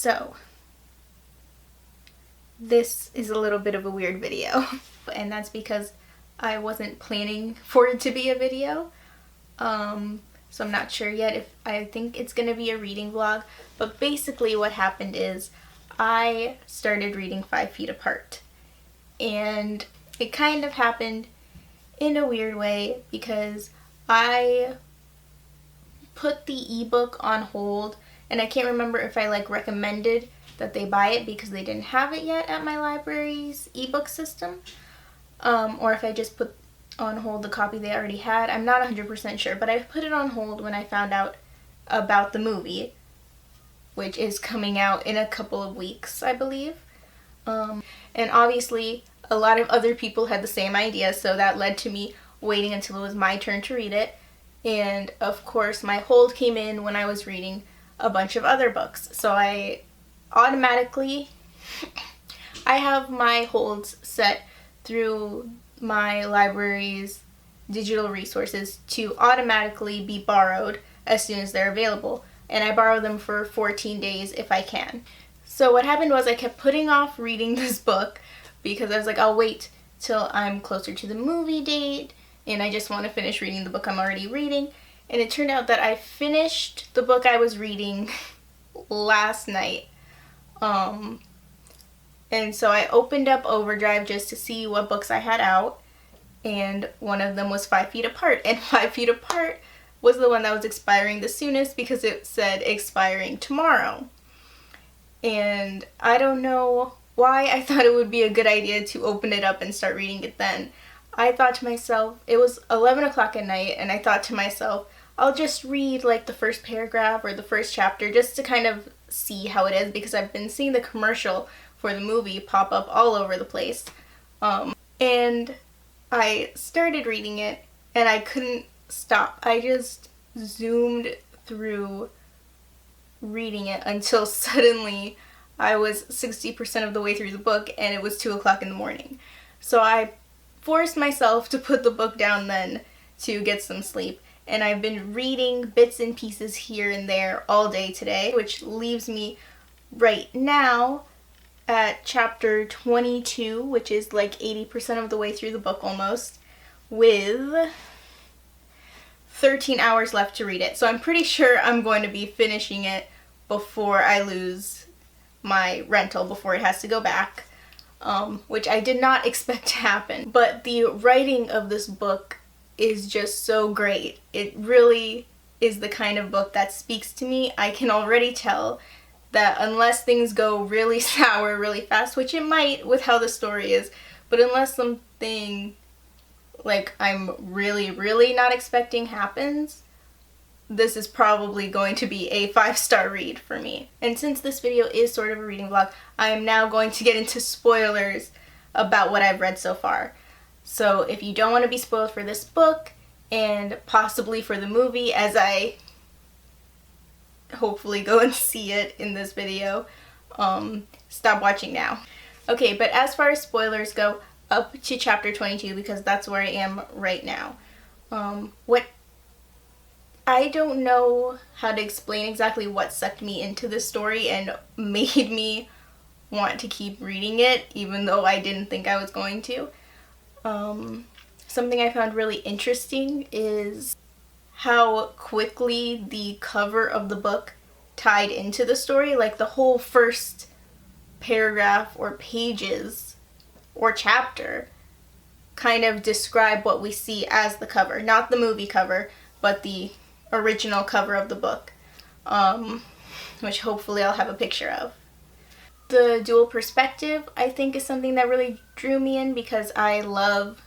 So, this is a little bit of a weird video, and that's because I wasn't planning for it to be a video. So I'm not sure yet if I think it's gonna be a reading vlog, but basically what happened is I started reading 5 Feet Apart, and it kind of happened in a weird way because I put the ebook on hold, and I can't remember if I recommended that they buy it because they didn't have it yet at my library's ebook system, or if I just put on hold the copy they already had. I'm not 100% sure, but I put it on hold when I found out about the movie, which is coming out in a couple of weeks, I believe. And obviously a lot of other people had the same idea, so that led to me waiting until it was my turn to read it. And of course my hold came in when I was reading a bunch of other books, so I automatically I have my holds set through my library's digital resources to automatically be borrowed as soon as they're available, and I borrow them for 14 days if I can. So what happened was I kept putting off reading this book because I was like, I'll wait till I'm closer to the movie date and I just want to finish reading the book I'm already reading. And it turned out that I finished the book I was reading last night. And so I opened up Overdrive just to see what books I had out, and one of them was 5 Feet Apart, and 5 Feet Apart was the one that was expiring the soonest because it said expiring tomorrow. And I don't know why I thought it would be a good idea to open it up and start reading it then. I thought to myself, it was 11 o'clock at night, and I thought to myself, I'll just read the first paragraph or the first chapter just to kind of see how it is, because I've been seeing the commercial for the movie pop up all over the place. And I started reading it and I couldn't stop. I just zoomed through reading it until suddenly I was 60% of the way through the book and it was 2 o'clock in the morning. So I forced myself to put the book down then to get some sleep, and I've been reading bits and pieces here and there all day today, which leaves me right now at chapter 22, which is 80% of the way through the book almost, with 13 hours left to read it. So I'm pretty sure I'm going to be finishing it before I lose my rental, before it has to go back, which I did not expect to happen. But the writing of this book is just so great. It really is the kind of book that speaks to me. I can already tell that unless things go really sour really fast, which it might with how the story is, but unless something I'm really, really not expecting happens, this is probably going to be a 5-star read for me. And since this video is sort of a reading vlog, I am now going to get into spoilers about what I've read so far. So if you don't want to be spoiled for this book, and possibly for the movie, as I hopefully go and see it in this video, stop watching now. Okay, but as far as spoilers go, up to chapter 22, because that's where I am right now. I don't know how to explain exactly what sucked me into this story and made me want to keep reading it, even though I didn't think I was going to. Something I found really interesting is how quickly the cover of the book tied into the story. The whole first paragraph or pages or chapter kind of describe what we see as the cover. Not the movie cover, but the original cover of the book, which hopefully I'll have a picture of. The dual perspective, I think, is something that really drew me in because I love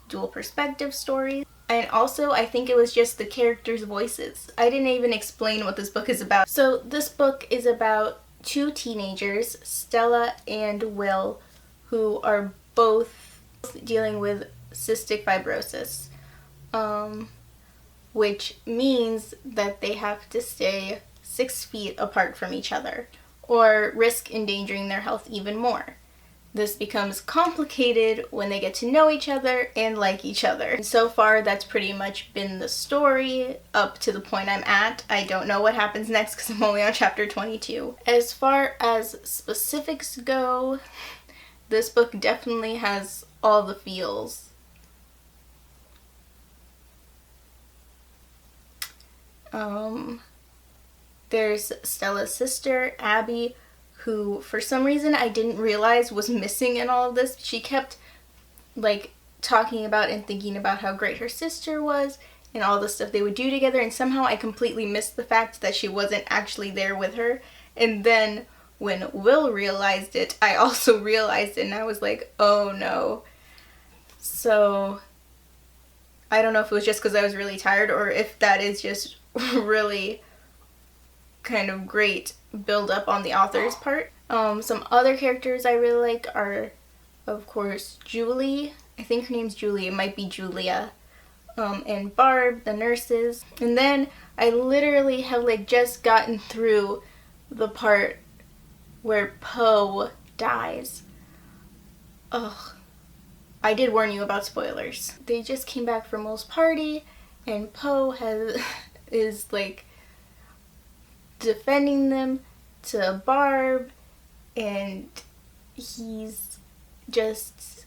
dual perspective stories. And also, I think it was just the characters' voices. I didn't even explain what this book is about. So this book is about 2 teenagers, Stella and Will, who are both dealing with cystic fibrosis, which means that they have to stay 6 feet apart from each other or risk endangering their health even more. this becomes complicated when they get to know each other and like each other. And so far, that's pretty much been the story up to the point I'm at. I don't know what happens next because I'm only on chapter 22. As far as specifics go, this book definitely has all the feels. There's Stella's sister, Abby, who for some reason I didn't realize was missing in all of this. She kept like talking about and thinking about how great her sister was and all the stuff they would do together, and somehow I completely missed the fact that she wasn't actually there with her. And then when Will realized it, I also realized it, and I was like, oh no. So I don't know if it was just because I was really tired or if that is just really kind of great build up on the author's part. Some other characters I really like are, of course, Julie. I think her name's Julie. It might be Julia. And Barb, the nurses. And then I literally have like just gotten through the part where Poe dies. Ugh. I did warn you about spoilers. They just came back from Will's party, and Poe is like defending them to Barb, and he's just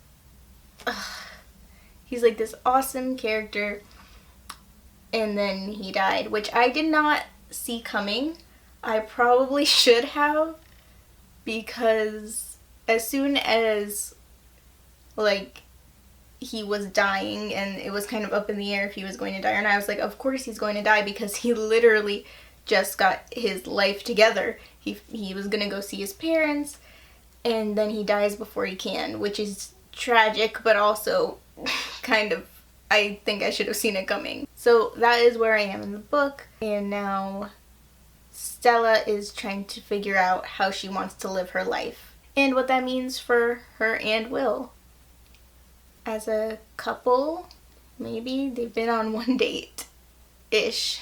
he's like this awesome character, and then he died, which I did not see coming. I probably should have, because as soon as like he was dying and it was kind of up in the air if he was going to die or not, I was like, of course he's going to die, because he literally just got his life together. He was gonna go see his parents, and then he dies before he can, which is tragic, but also kind of, I think I should have seen it coming. So that is where I am in the book, and now Stella is trying to figure out how she wants to live her life and what that means for her and Will. As a couple, maybe they've been on one date-ish.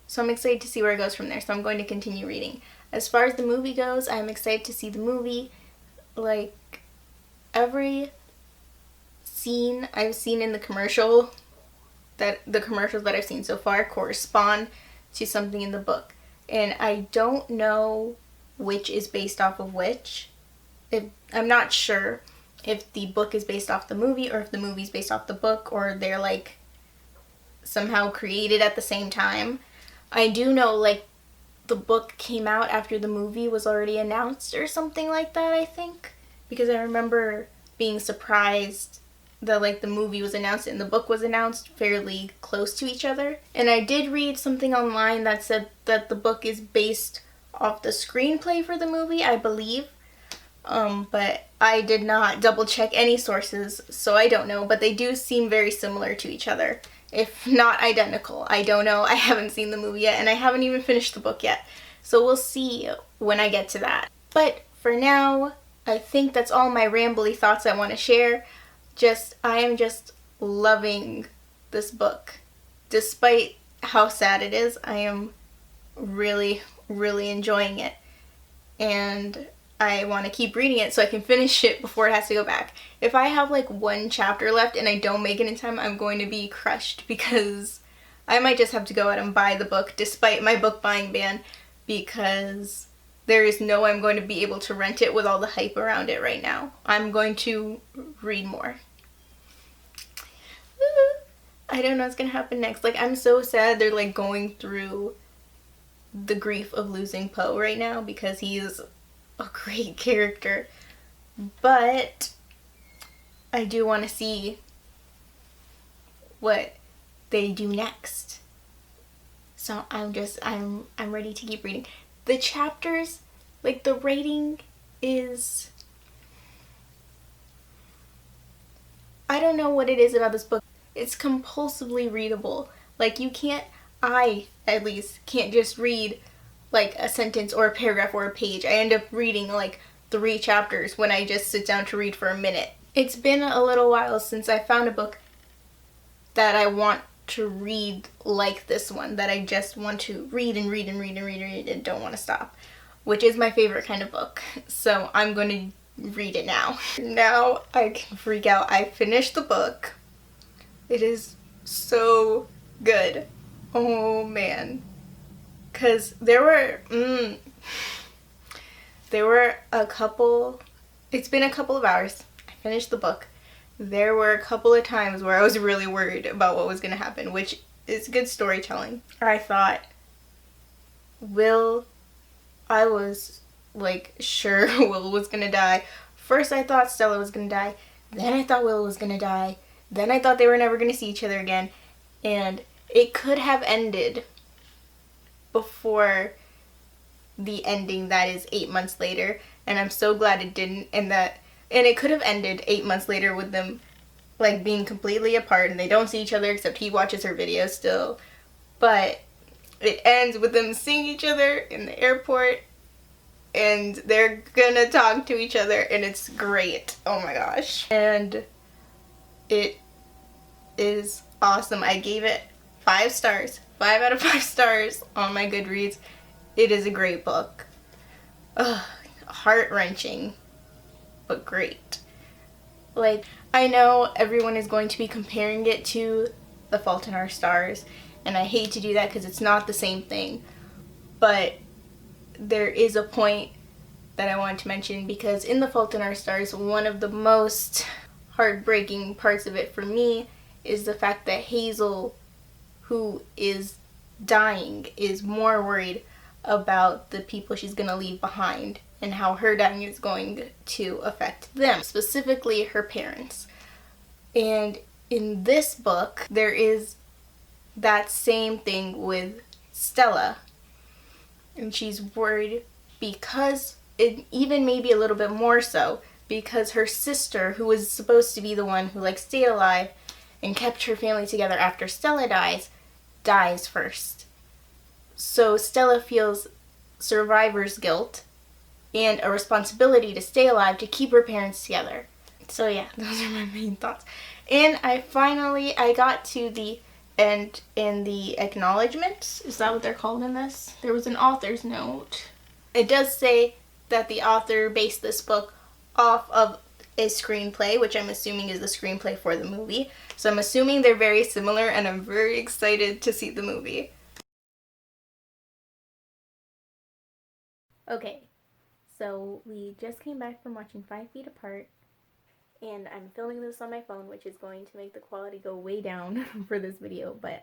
So I'm excited to see where it goes from there, so I'm going to continue reading. As far as the movie goes, I'm excited to see the movie. Like, every scene I've seen in the commercials that I've seen so far correspond to something in the book. And I don't know which is based off of which. I'm not sure if the book is based off the movie or if the movie's based off the book, or they're like somehow created at the same time. I do know like the book came out after the movie was already announced or something like that, I think. Because I remember being surprised that like the movie was announced and the book was announced fairly close to each other. And I did read something online that said that the book is based off the screenplay for the movie, I believe. But I did not double check any sources, so I don't know. But they do seem very similar to each other, if not identical. I don't know. I haven't seen the movie yet, and I haven't even finished the book yet. So we'll see when I get to that. But for now, I think that's all my rambly thoughts I want to share. I am just loving this book. Despite how sad it is, I am really, really enjoying it. And I want to keep reading it so I can finish it before it has to go back. If I have like one chapter left and I don't make it in time, I'm going to be crushed, because I might just have to go out and buy the book despite my book buying ban, because there is no way I'm going to be able to rent it with all the hype around it right now. I'm going to read more. I don't know what's going to happen next. Like, I'm so sad they're like going through the grief of losing Poe right now, because he's a great character. But I do want to see what they do next. So I'm ready to keep reading. The chapters, like the writing is, I don't know what it is about this book. It's compulsively readable. Like I at least can't just read like a sentence or a paragraph or a page. I end up reading like 3 chapters when I just sit down to read for a minute. It's been a little while since I found a book that I want to read like this one, that I just want to read and read and read and read and read and don't want to stop, which is my favorite kind of book. So I'm going to read it now. Now I can freak out. I finished the book. It is so good. Oh man. Cause there were a couple, it's been a couple of hours. I finished the book. There were a couple of times where I was really worried about what was gonna happen, which is good storytelling. I thought I was like sure Will was gonna die. First I thought Stella was gonna die, then I thought Will was gonna die, then I thought they were never gonna see each other again, and it could have ended before the ending that is 8 months later, and I'm so glad it didn't, and it could have ended 8 months later with them like being completely apart and they don't see each other except he watches her videos still, but it ends with them seeing each other in the airport and they're gonna talk to each other and it's great. Oh my gosh. And it is awesome. I gave it 5 stars. 5 out of 5 stars on my Goodreads. It is a great book. Ugh, heart-wrenching, but great. Like, I know everyone is going to be comparing it to The Fault in Our Stars, and I hate to do that because it's not the same thing, but there is a point that I want to mention, because in The Fault in Our Stars, one of the most heartbreaking parts of it for me is the fact that Hazel, who is dying, is more worried about the people she's going to leave behind and how her dying is going to affect them, specifically her parents. And in this book, there is that same thing with Stella. And she's worried because, even maybe a little bit more so, because her sister, who was supposed to be the one who like stayed alive and kept her family together after Stella dies first. So Stella feels survivor's guilt and a responsibility to stay alive to keep her parents together. So yeah, those are my main thoughts. And I got to the end in the acknowledgments. Is that what they're called in this? There was an author's note. It does say that the author based this book off of a screenplay, which I'm assuming is the screenplay for the movie. So I'm assuming they're very similar, and I'm very excited to see the movie. Okay, so we just came back from watching 5 Feet Apart, and I'm filming this on my phone, which is going to make the quality go way down for this video, but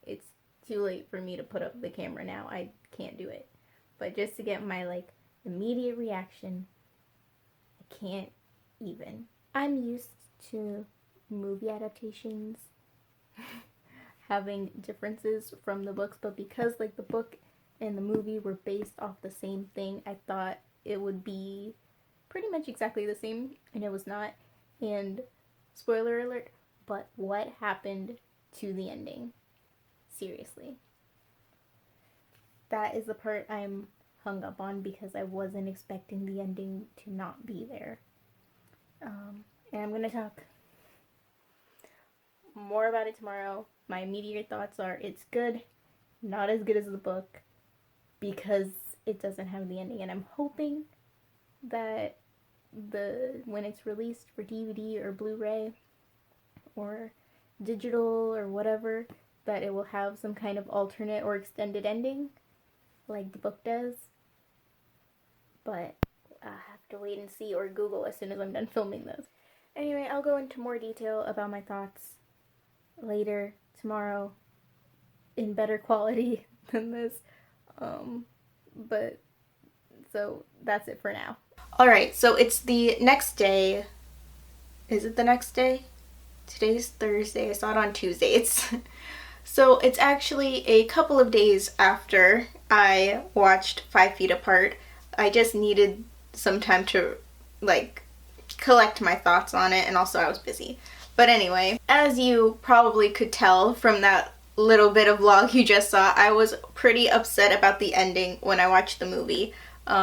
it's too late for me to put up the camera now. I can't do it. But just to get my like immediate reaction, I can't even. I'm used to movie adaptations having differences from the books, but because like the book and the movie were based off the same thing, I thought it would be pretty much exactly the same, and it was not. And spoiler alert, but what happened to the ending? Seriously. That is the part I'm hung up on, because I wasn't expecting the ending to not be there. And I'm going to talk more about it tomorrow. My immediate thoughts are it's good, not as good as the book, because it doesn't have the ending. And I'm hoping that when it's released for DVD or Blu-ray or digital or whatever, that it will have some kind of alternate or extended ending like the book does. But I have to wait and see, or Google as soon as I'm done filming this. Anyway, I'll go into more detail about my thoughts later, tomorrow, in better quality than this. But so that's it for now. Alright, so it's the next day. Is it the next day? Today's Thursday. I saw it on Tuesday. So it's actually a couple of days after I watched 5 Feet Apart. I just needed some time to like collect my thoughts on it, and also I was busy. But anyway, as you probably could tell from that little bit of vlog you just saw, I was pretty upset about the ending when I watched the movie,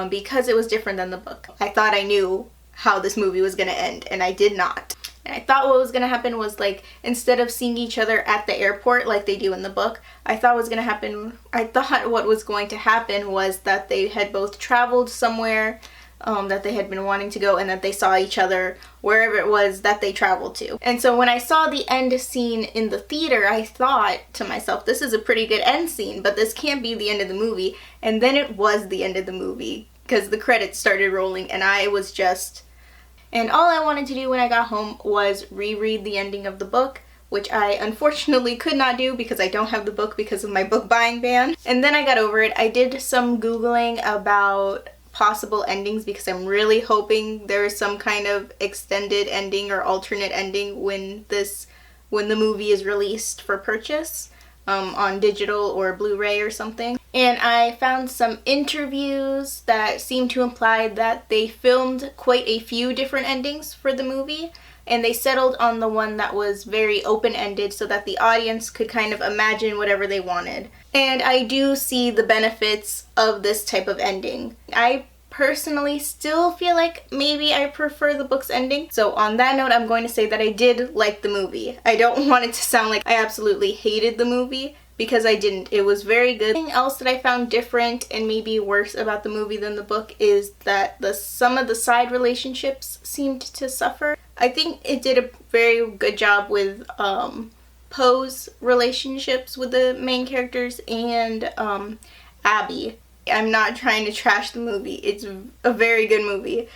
because it was different than the book. I thought I knew how this movie was gonna end, and I did not. And I thought what was gonna happen was, like, instead of seeing each other at the airport like they do in the book, I thought what was going to happen was that they had both traveled somewhere that they had been wanting to go, and that they saw each other wherever it was that they traveled to. And so when I saw the end scene in the theater, I thought to myself, this is a pretty good end scene, but this can't be the end of the movie. And then it was the end of the movie, because the credits started rolling, and I was just... And all I wanted to do when I got home was reread the ending of the book, which I unfortunately could not do because I don't have the book because of my book buying ban. And then I got over it. I did some Googling about possible endings because I'm really hoping there is some kind of extended ending or alternate ending when the movie is released for purchase on digital or Blu-ray or something. And I found some interviews that seem to imply that they filmed quite a few different endings for the movie, and they settled on the one that was very open-ended so that the audience could kind of imagine whatever they wanted. And I do see the benefits of this type of ending. I personally still feel like maybe I prefer the book's ending. So on that note, I'm going to say that I did like the movie. I don't want it to sound like I absolutely hated the movie, because I didn't. It was very good. Something else that I found different and maybe worse about the movie than the book is that some of the side relationships seemed to suffer. I think it did a very good job with Poe's relationships with the main characters and Abby. I'm not trying to trash the movie. It's a very good movie.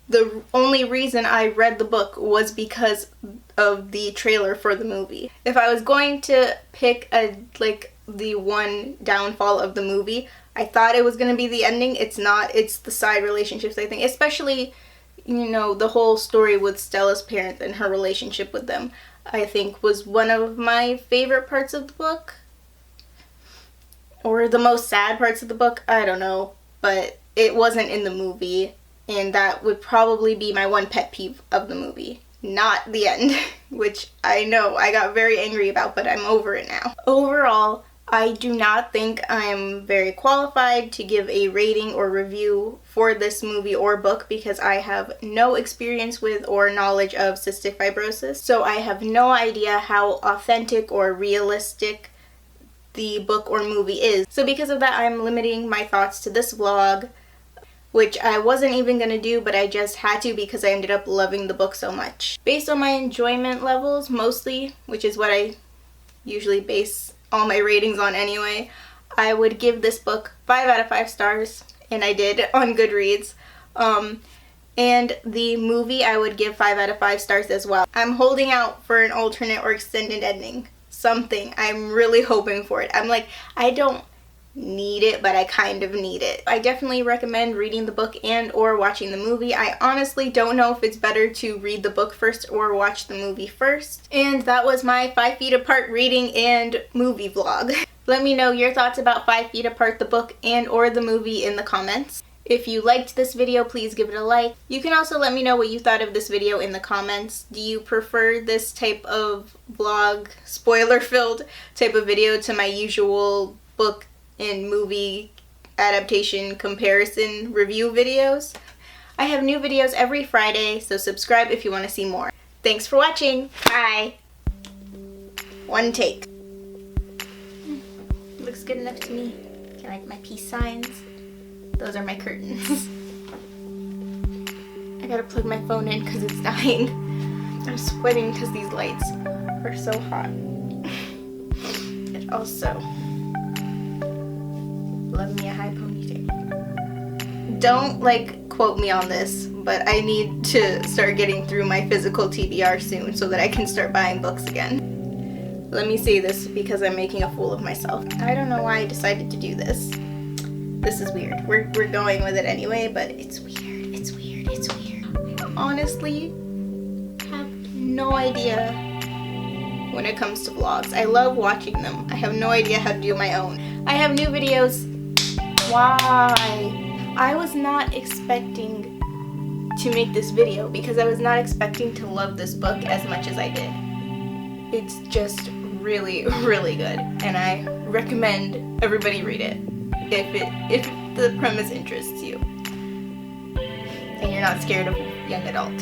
The only reason I read the book was because of the trailer for the movie. If I was going to pick the one downfall of the movie, I thought it was going to be the ending. It's not. It's the side relationships, I think. Especially, the whole story with Stella's parents and her relationship with them, I think was one of my favorite parts of the book. Or the most sad parts of the book, I don't know. But it wasn't in the movie, and that would probably be my one pet peeve of the movie. Not the end, which I know I got very angry about, but I'm over it now. Overall, I do not think I'm very qualified to give a rating or review for this movie or book because I have no experience with or knowledge of cystic fibrosis. So I have no idea how authentic or realistic the book or movie is. So because of that, I'm limiting my thoughts to this vlog, which I wasn't even gonna do, but I just had to because I ended up loving the book so much. Based on my enjoyment levels, mostly, which is what I usually base all my ratings on anyway, I would give this book 5 out of 5 stars, and I did on Goodreads. And the movie I would give 5 out of 5 stars as well. I'm holding out for an alternate or extended ending. Something. I'm really hoping for it. I'm like, I don't need it, but I kind of need it. I definitely recommend reading the book and or watching the movie. I honestly don't know if it's better to read the book first or watch the movie first. And that was my 5 Feet Apart reading and movie vlog. Let me know your thoughts about 5 Feet Apart, the book and or the movie, in the comments. If you liked this video, please give it a like. You can also let me know what you thought of this video in the comments. Do you prefer this type of vlog, spoiler-filled type of video to my usual book and movie adaptation comparison review videos? I have new videos every Friday, so subscribe if you want to see more. Thanks for watching. Bye. One take. Looks good enough to me. I like my peace signs. Those are my curtains. I gotta plug my phone in because it's dying. I'm sweating because these lights are so hot. It also love me a high ponytail. Don't quote me on this, but I need to start getting through my physical TBR soon so that I can start buying books again. Let me say this because I'm making a fool of myself. I don't know why I decided to do this. This is weird. We're going with it anyway, but it's weird. It's weird. It's weird. I honestly have no idea when it comes to vlogs. I love watching them. I have no idea how to do my own. I have new videos. Why? I was not expecting to make this video because I was not expecting to love this book as much as I did. It's just really, really good, and I recommend everybody read it. If the premise interests you and you're not scared of young adult.